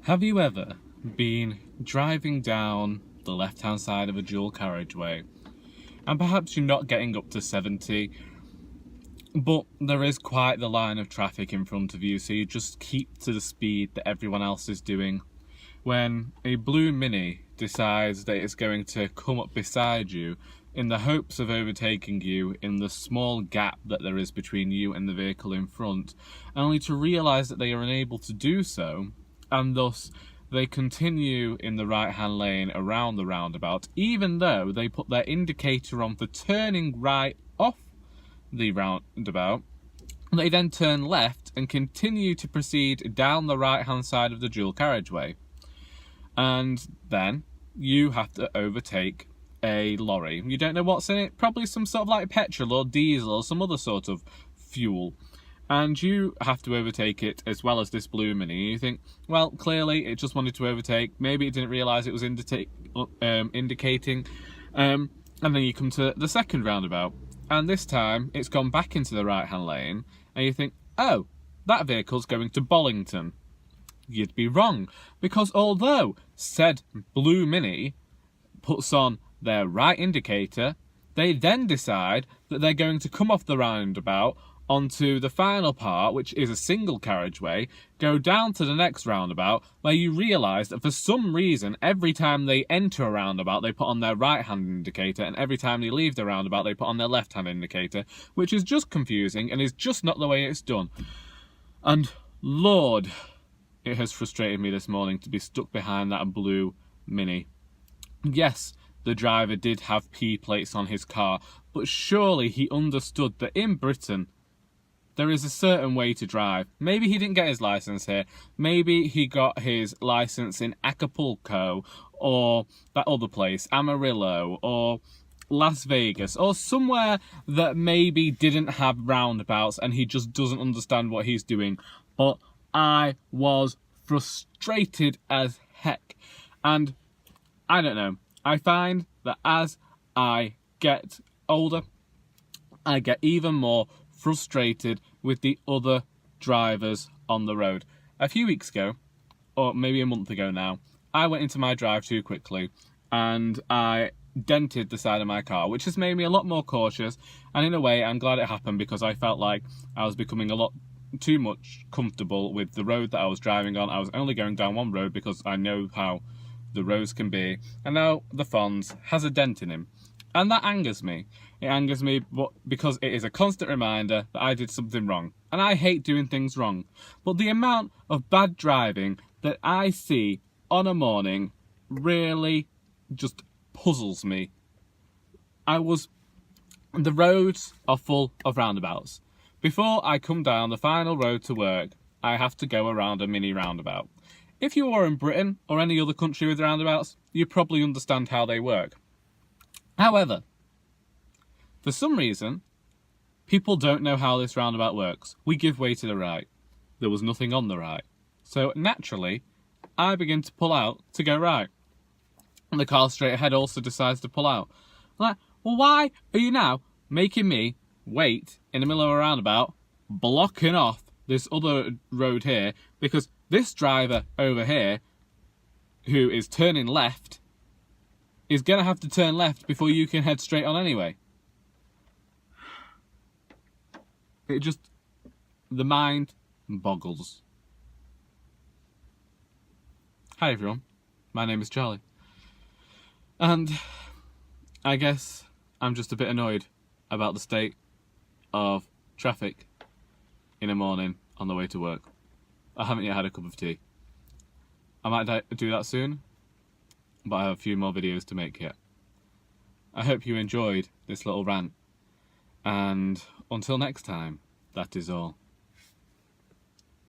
Have you ever been driving down the left-hand side of a dual carriageway and perhaps you're not getting up to 70, but there is quite the line of traffic in front of you, so you just keep to the speed that everyone else is doing? When a blue Mini decides that it's going to come up beside you in the hopes of overtaking you in the small gap that there is between you and the vehicle in front, only to realise that they are unable to do so, and thus they continue in the right-hand lane around the roundabout, even though they put their indicator on for turning right off the roundabout. They then turn left and continue to proceed down the right-hand side of the dual carriageway. And then you have to overtake a lorry. You don't know what's in it, probably some sort of like petrol or diesel or some other sort of fuel. And you have to overtake it as well as this blue Mini. You think, well, clearly it just wanted to overtake. Maybe it didn't realise it was indicating. And then you come to the second roundabout. And this time it's gone back into the right-hand lane. And you think, oh, that vehicle's going to Bollington. You'd be wrong. Because although said blue Mini puts on their right indicator, they then decide that they're going to come off the roundabout onto the final part, which is a single carriageway, go down to the next roundabout, where you realise that for some reason, every time they enter a roundabout, they put on their right-hand indicator, and every time they leave the roundabout, they put on their left-hand indicator, which is just confusing and is just not the way it's done. And Lord, it has frustrated me this morning to be stuck behind that blue Mini. Yes, the driver did have P plates on his car, but surely he understood that in Britain, there is a certain way to drive. Maybe he didn't get his licence here. Maybe he got his licence in Acapulco or that other place, Amarillo or Las Vegas or somewhere that maybe didn't have roundabouts and he just doesn't understand what he's doing. But I was frustrated as heck. And I don't know. I find that as I get older, I get even more frustrated with the other drivers on the road. A few weeks ago, or maybe a month ago now, I went into my drive too quickly and I dented the side of my car, which has made me a lot more cautious, and in a way I'm glad it happened because I felt like I was becoming a lot too much comfortable with the road that I was driving on. I was only going down one road because I know how the roads can be, and now the Fonz has a dent in him. And that angers me. It angers me because it is a constant reminder that I did something wrong. And I hate doing things wrong. But the amount of bad driving that I see on a morning really just puzzles me. The roads are full of roundabouts. Before I come down the final road to work, I have to go around a mini roundabout. If you are in Britain or any other country with roundabouts, you probably understand how they work. However, for some reason, people don't know how this roundabout works. We give way to the right. There was nothing on the right. So naturally, I begin to pull out to go right. And the car straight ahead also decides to pull out. I'm like, well, why are you now making me wait in the middle of a roundabout, blocking off this other road here, because this driver over here, who is turning left, is going to have to turn left before you can head straight on anyway. The mind boggles. Hi everyone, my name is Charlie. And I guess I'm just a bit annoyed about the state of traffic in a morning on the way to work. I haven't yet had a cup of tea. I might do that soon, but I have a few more videos to make yet. I hope you enjoyed this little rant, and until next time, that is all.